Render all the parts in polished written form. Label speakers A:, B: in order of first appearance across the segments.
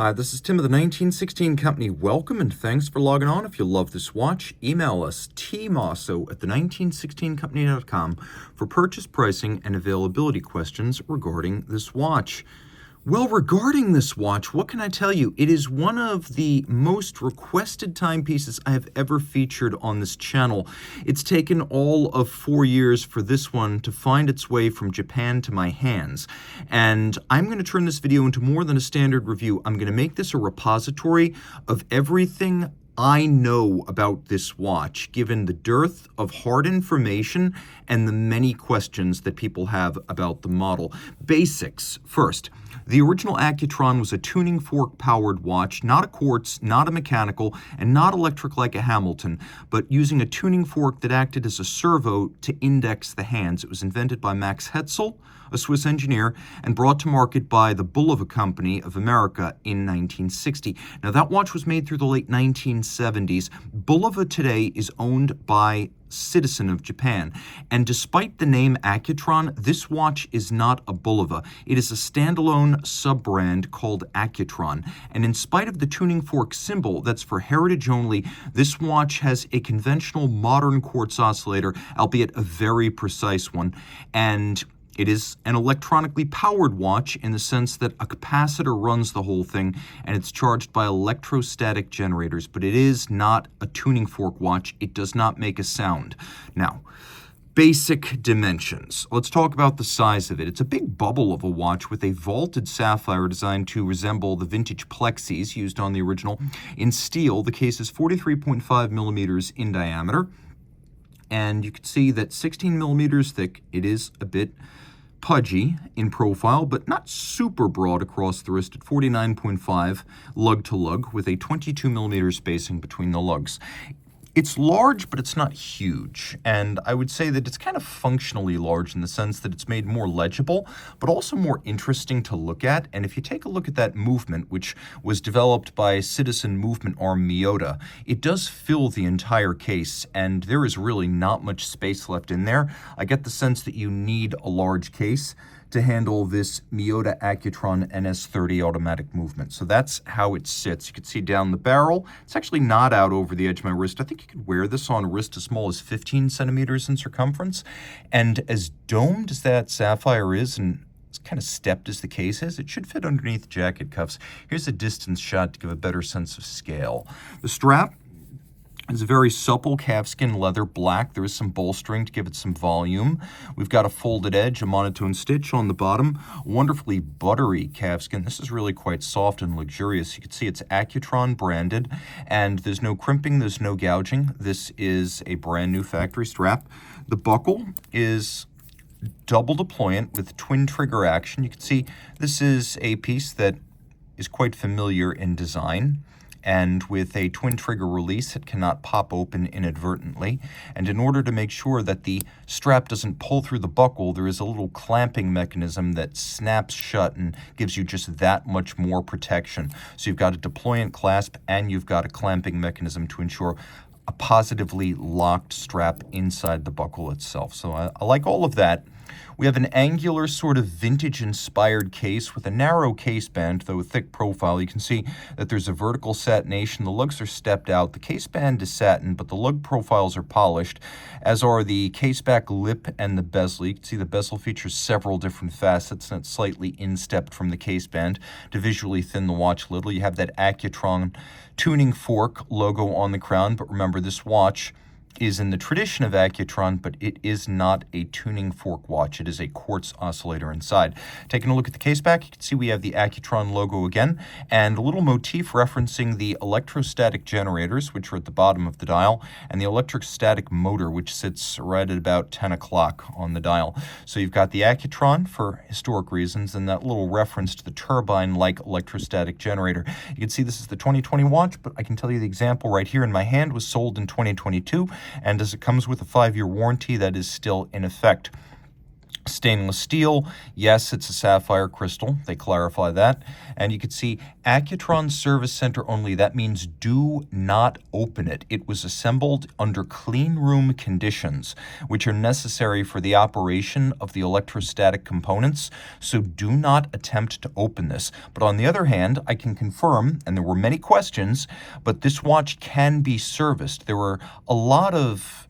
A: Hi, this is Tim of the 1916 Company. Welcome and thanks for logging on. If you love this watch, email us tmosso@the1916company.com for purchase pricing and availability questions regarding this watch. Well, regarding this watch, what can I tell you? It is one of the most requested timepieces I have ever featured on this channel. It's taken all of 4 years for this one to find its way from Japan to my hands. And I'm going to turn this video into more than a standard review. I'm going to make this a repository of everything I know about this watch, given the dearth of hard information and the many questions that people have about the model. Basics first. The original Accutron was a tuning fork-powered watch, not a quartz, not a mechanical, and not electric like a Hamilton, but using a tuning fork that acted as a servo to index the hands. It was invented by Max Hetzel, a Swiss engineer, and brought to market by the Bulova Company of America in 1960. Now, that watch was made through the late 1970s. Bulova today is owned by Citizen of Japan. And despite the name Accutron, this watch is not a Bulova. It is a standalone sub-brand called Accutron. And in spite of the tuning fork symbol that's for heritage only, this watch has a conventional modern quartz oscillator, albeit a very precise one. And it is an electronically powered watch in the sense that a capacitor runs the whole thing and it's charged by electrostatic generators, but it is not a tuning fork watch. It does not make a sound. Now, basic dimensions. Let's talk about the size of it. It's a big bubble of a watch with a vaulted sapphire designed to resemble the vintage plexis used on the original. In steel, the case is 43.5 millimeters in diameter. And you can see that 16 millimeters thick. It is a bit pudgy in profile, but not super broad across the wrist at 49.5 lug-to-lug with a 22 millimeter spacing between the lugs. It's large, but it's not huge, and I would say that it's kind of functionally large in the sense that it's made more legible, but also more interesting to look at. And if you take a look at that movement, which was developed by Citizen Movement Arm Miyota, it does fill the entire case, and there is really not much space left in there. I get the sense that you need a large case to handle this Miyota Accutron NS30 automatic movement. So that's how it sits. You can see down the barrel. It's actually not out over the edge of my wrist. I think you could wear this on a wrist as small as 15 centimeters in circumference. And as domed as that sapphire is, and as kind of stepped as the case is, it should fit underneath jacket cuffs. Here's a distance shot to give a better sense of scale. The strap is a very supple calfskin leather black. There is some bolstering to give it some volume. We've got a folded edge, a monotone stitch on the bottom, wonderfully buttery calfskin. This is really quite soft and luxurious. You can see it's Accutron branded, and there's no crimping, there's no gouging. This is a brand new factory strap. The buckle is double deployant with twin trigger action. You can see this is a piece that is quite familiar in design. And with a twin trigger release, it cannot pop open inadvertently. And in order to make sure that the strap doesn't pull through the buckle, there is a little clamping mechanism that snaps shut and gives you just that much more protection. So you've got a deployant clasp and you've got a clamping mechanism to ensure a positively locked strap inside the buckle itself. So I like all of that. We have an angular sort of vintage-inspired case with a narrow case band, though a thick profile. You can see that there's a vertical satination. The lugs are stepped out. The case band is satin, but the lug profiles are polished, as are the case back lip and the bezel. You can see the bezel features several different facets, and it's slightly instepped from the case band to visually thin the watch a little. You have that Accutron tuning fork logo on the crown, but remember, this watch is in the tradition of Accutron, but it is not a tuning fork watch. It is a quartz oscillator inside. Taking a look at the case back, you can see we have the Accutron logo again, and a little motif referencing the electrostatic generators, which are at the bottom of the dial, and the electrostatic motor, which sits right at about 10 o'clock on the dial. So you've got the Accutron for historic reasons, and that little reference to the turbine-like electrostatic generator. You can see this is the 2020 watch, but I can tell you the example right here in my hand was sold in 2022, and as it comes with a 5-year warranty, that is still in effect. Stainless steel, yes, it's a sapphire crystal. They clarify that. And you can see Accutron Service Center only. That means do not open it. It was assembled under clean room conditions, which are necessary for the operation of the electrostatic components. So do not attempt to open this. But on the other hand, I can confirm, and there were many questions, but this watch can be serviced. There were a lot of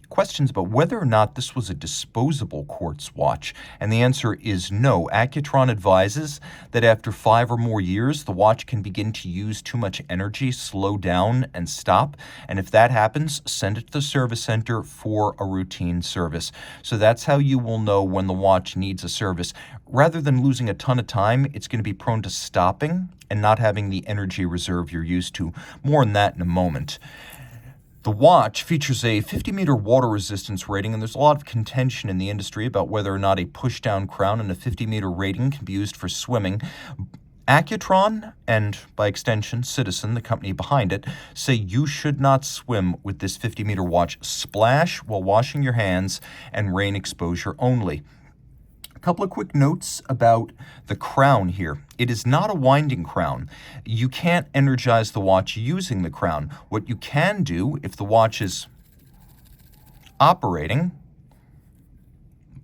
A: questions about whether or not this was a disposable quartz watch, and the answer is no. Accutron advises that after 5 or more years, the watch can begin to use too much energy, slow down, and stop, and if that happens, send it to the service center for a routine service. So that's how you will know when the watch needs a service. Rather than losing a ton of time, it's going to be prone to stopping and not having the energy reserve you're used to. More on that in a moment. The watch features a 50-meter water resistance rating, and there's a lot of contention in the industry about whether or not a push-down crown and a 50-meter rating can be used for swimming. Accutron, and by extension Citizen, the company behind it, say you should not swim with this 50-meter watch. Splash while washing your hands and rain exposure only. A couple of quick notes about the crown here. It is not a winding crown. You can't energize the watch using the crown. What you can do if the watch is operating,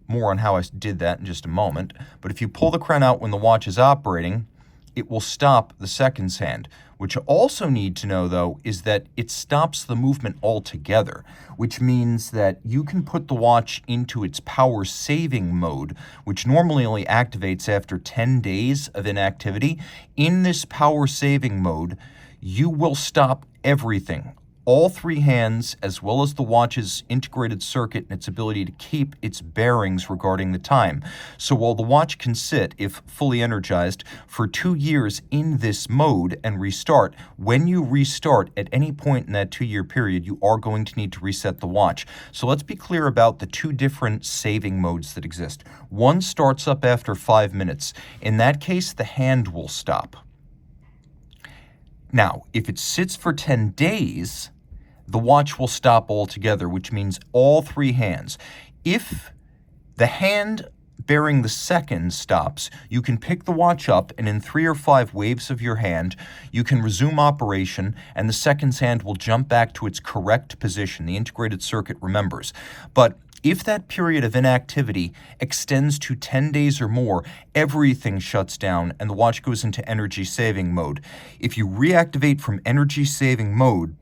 A: more on how I did that in just a moment, but if you pull the crown out when the watch is operating, it will stop the seconds hand. What you also need to know, though, is that it stops the movement altogether, which means that you can put the watch into its power saving mode, which normally only activates after 10 days of inactivity. In this power saving mode, you will stop everything. All 3 hands, as well as the watch's integrated circuit and its ability to keep its bearings regarding the time. So while the watch can sit, if fully energized, for 2 years in this mode and restart, when you restart at any point in that 2-year period, you are going to need to reset the watch. So let's be clear about the 2 different saving modes that exist. One starts up after 5 minutes. In that case, the hand will stop. Now, if it sits for 10 days, the watch will stop altogether, which means all 3 hands. If the hand bearing the seconds stops, you can pick the watch up, and in 3 or 5 waves of your hand, you can resume operation, and the seconds hand will jump back to its correct position. The integrated circuit remembers. But if that period of inactivity extends to 10 days or more, everything shuts down and the watch goes into energy saving mode. If you reactivate from energy saving mode,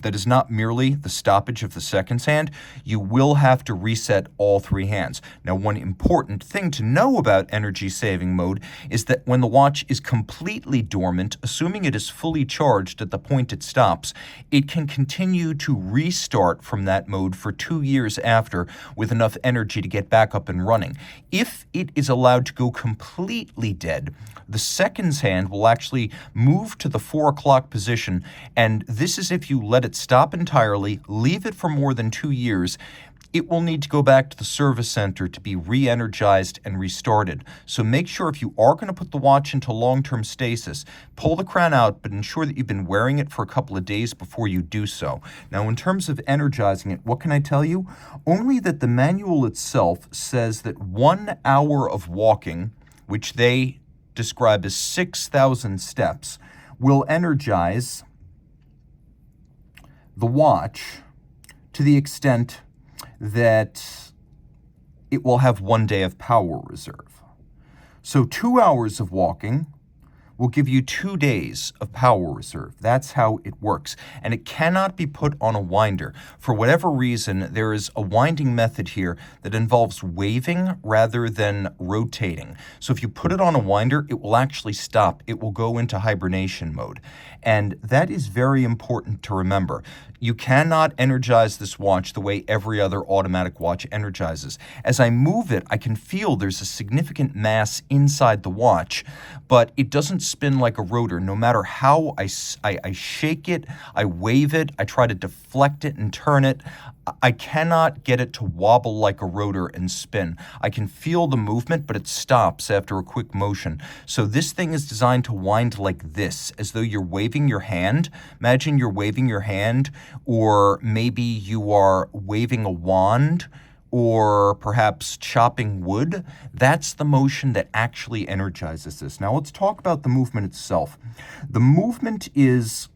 A: that is not merely the stoppage of the seconds hand, you will have to reset all 3 hands. Now, one important thing to know about energy saving mode is that when the watch is completely dormant, assuming it is fully charged at the point it stops, it can continue to restart from that mode for 2 years after with enough energy to get back up and running. If it is allowed to go completely dead, the seconds hand will actually move to the 4 o'clock position, and this is if you let it stop entirely, leave it for more than 2 years. It will need to go back to the service center to be re-energized and restarted. So make sure if you are going to put the watch into long-term stasis, pull the crown out, but ensure that you've been wearing it for a couple of days before you do so. Now, in terms of energizing it, what can I tell you? Only that the manual itself says that 1 hour of walking, which they describe as 6,000 steps, will energize the watch to the extent that it will have 1 day of power reserve. So 2 hours of walking will give you 2 days of power reserve. That's how it works. And it cannot be put on a winder. For whatever reason, there is a winding method here that involves waving rather than rotating. So if you put it on a winder, it will actually stop. It will go into hibernation mode. And that is very important to remember. You cannot energize this watch the way every other automatic watch energizes. As I move it, I can feel there's a significant mass inside the watch, but it doesn't spin like a rotor. No matter how I shake it, I wave it, I try to deflect it and turn it, I cannot get it to wobble like a rotor and spin. I can feel the movement, but it stops after a quick motion. So this thing is designed to wind like this, as though you're waving your hand. Imagine you're waving your hand, or maybe you are waving a wand, or perhaps chopping wood, that's the motion that actually energizes this. Now let's talk about the movement itself. The movement is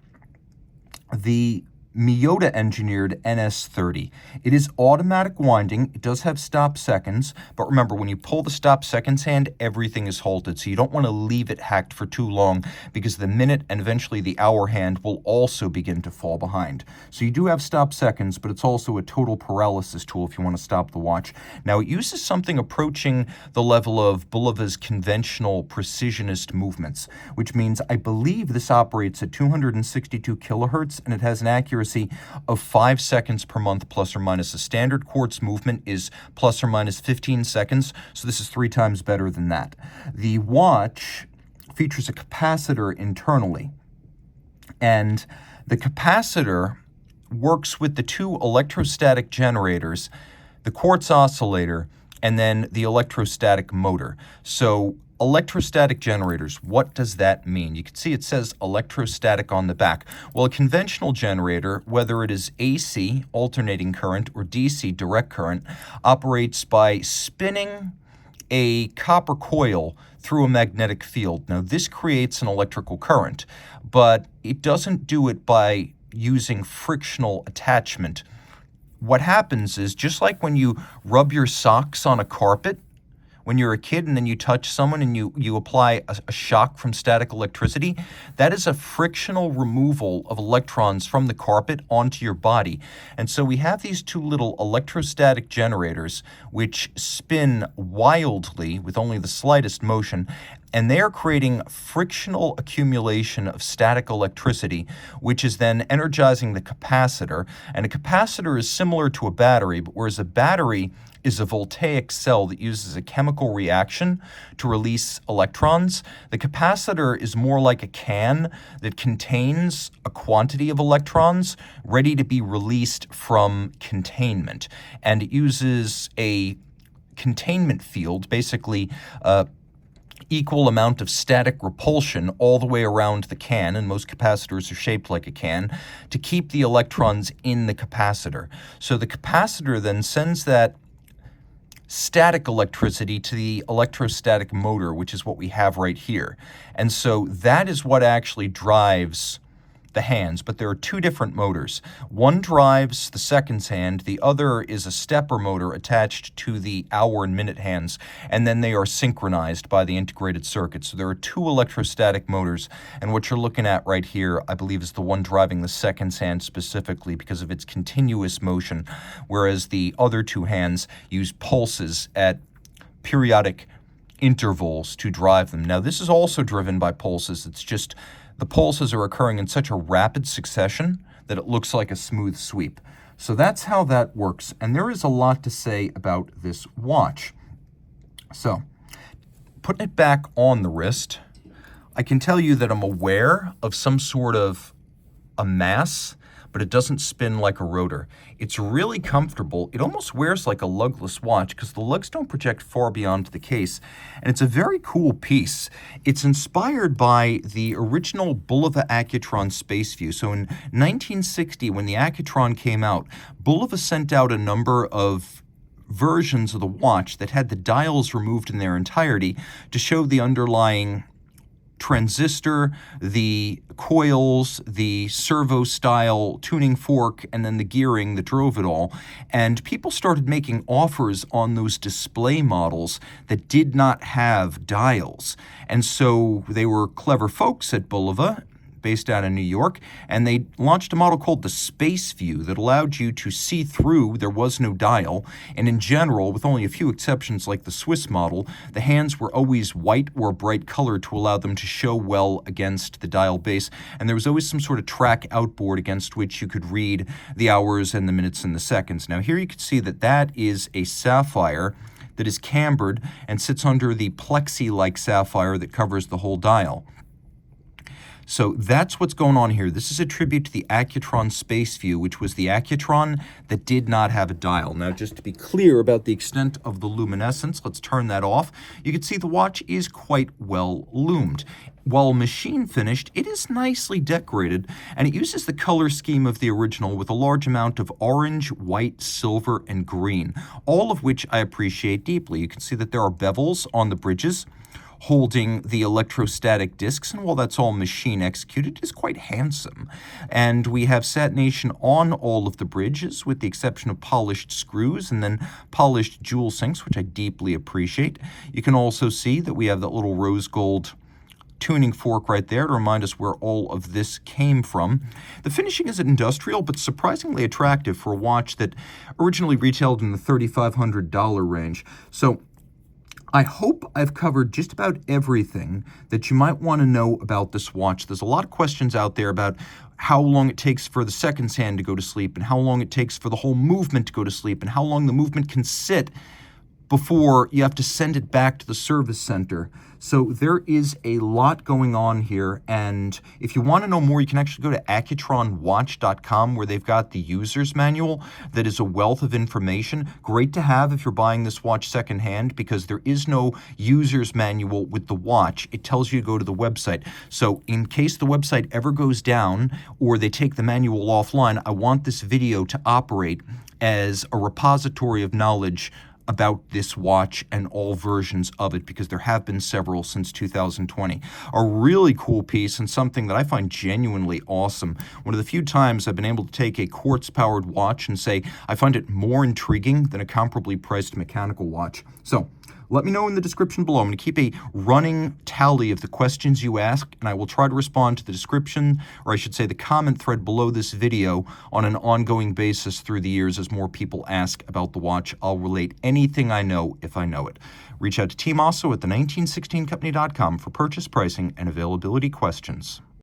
A: the Miyota engineered NS30. It is automatic winding. It does have stop seconds, but remember, when you pull the stop seconds hand, everything is halted. So you don't want to leave it hacked for too long, because the minute and eventually the hour hand will also begin to fall behind. So you do have stop seconds, but it's also a total paralysis tool if you want to stop the watch. Now it uses something approaching the level of Bulova's conventional precisionist movements, which means I believe this operates at 262 kilohertz, and it has an accuracy of 5 seconds per month plus or minus. A standard quartz movement is plus or minus 15 seconds, so this is 3 times better than that. The watch features a capacitor internally, and the capacitor works with the 2 electrostatic generators, the quartz oscillator, and then the electrostatic motor. So electrostatic generators, what does that mean? You can see it says electrostatic on the back. Well, a conventional generator, whether it is AC, alternating current, or DC, direct current, operates by spinning a copper coil through a magnetic field. Now, this creates an electrical current, but it doesn't do it by using frictional attachment. What happens is, just like when you rub your socks on a carpet, when you're a kid and then you touch someone and you apply a shock from static electricity, that is a frictional removal of electrons from the carpet onto your body. And so we have these 2 little electrostatic generators which spin wildly with only the slightest motion, and they are creating frictional accumulation of static electricity, which is then energizing the capacitor. And a capacitor is similar to a battery, but whereas a battery is a voltaic cell that uses a chemical reaction to release electrons, the capacitor is more like a can that contains a quantity of electrons ready to be released from containment. And it uses a containment field, basically equal amount of static repulsion all the way around the can, and most capacitors are shaped like a can, to keep the electrons in the capacitor. So the capacitor then sends that static electricity to the electrostatic motor, which is what we have right here. And so that is what actually drives the hands, but there are 2 different motors. One drives the seconds hand, the other is a stepper motor attached to the hour and minute hands, and then they are synchronized by the integrated circuit. So there are 2 electrostatic motors, and what you're looking at right here, I believe, is the one driving the seconds hand specifically because of its continuous motion, whereas the other 2 hands use pulses at periodic intervals to drive them. Now, this is also driven by pulses. It's just the pulses are occurring in such a rapid succession that it looks like a smooth sweep. So that's how that works. And there is a lot to say about this watch. So, putting it back on the wrist, I can tell you that I'm aware of some sort of a mass, but it doesn't spin like a rotor. It's really comfortable. It almost wears like a lugless watch because the lugs don't project far beyond the case. And it's a very cool piece. It's inspired by the original Bulova Accutron Spaceview. So in 1960, when the Accutron came out, Bulova sent out a number of versions of the watch that had the dials removed in their entirety to show the underlying transistor, the coils, the servo-style tuning fork, and then the gearing that drove it all. And people started making offers on those display models that did not have dials. And so they were clever folks at Bulova, based out of New York, and they launched a model called the Spaceview that allowed you to see through. There was no dial, and in general, with only a few exceptions like the Swiss model, the hands were always white or bright colored to allow them to show well against the dial base, and there was always some sort of track outboard against which you could read the hours and the minutes and the seconds. Now here you can see that that is a sapphire that is cambered and sits under the plexi-like sapphire that covers the whole dial. So that's what's going on here. This is a tribute to the Accutron Spaceview, which was the Accutron that did not have a dial. Now, just to be clear about the extent of the luminescence, let's turn that off. You can see the watch is quite well lumed. while machine finished, it is nicely decorated, and it uses the color scheme of the original with a large amount of orange, white, silver, and green, all of which I appreciate deeply. You can see that there are bevels on the bridges holding the electrostatic discs, and while that's all machine executed, it is quite handsome. And we have satination on all of the bridges, with the exception of polished screws and then polished jewel sinks, which I deeply appreciate. You can also see that we have that little rose gold tuning fork right there to remind us where all of this came from. The finishing is industrial, but surprisingly attractive for a watch that originally retailed in the $3,500 range. So I hope I've covered just about everything that you might want to know about this watch. There's a lot of questions out there about how long it takes for the seconds hand to go to sleep, and how long it takes for the whole movement to go to sleep, and how long the movement can sit before you have to send it back to the service center. So there is a lot going on here, and if you want to know more, you can actually go to accutronwatch.com, where they've got the user's manual that is a wealth of information. Great to have if you're buying this watch secondhand, because there is no user's manual with the watch. It tells you to go to the website. So in case the website ever goes down or they take the manual offline, I want this video to operate as a repository of knowledge about this watch and all versions of it, because there have been several since 2020. A really cool piece, and something that I find genuinely awesome. One of the few times I've been able to take a quartz-powered watch and say I find it more intriguing than a comparably priced mechanical watch. So let me know in the description below. I'm going to keep a running tally of the questions you ask, and I will try to respond to the description, or I should say the comment thread below this video, on an ongoing basis through the years as more people ask about the watch. I'll relate anything I know if I know it. Reach out to Team Mosso at the 1916company.com for purchase, pricing, and availability questions.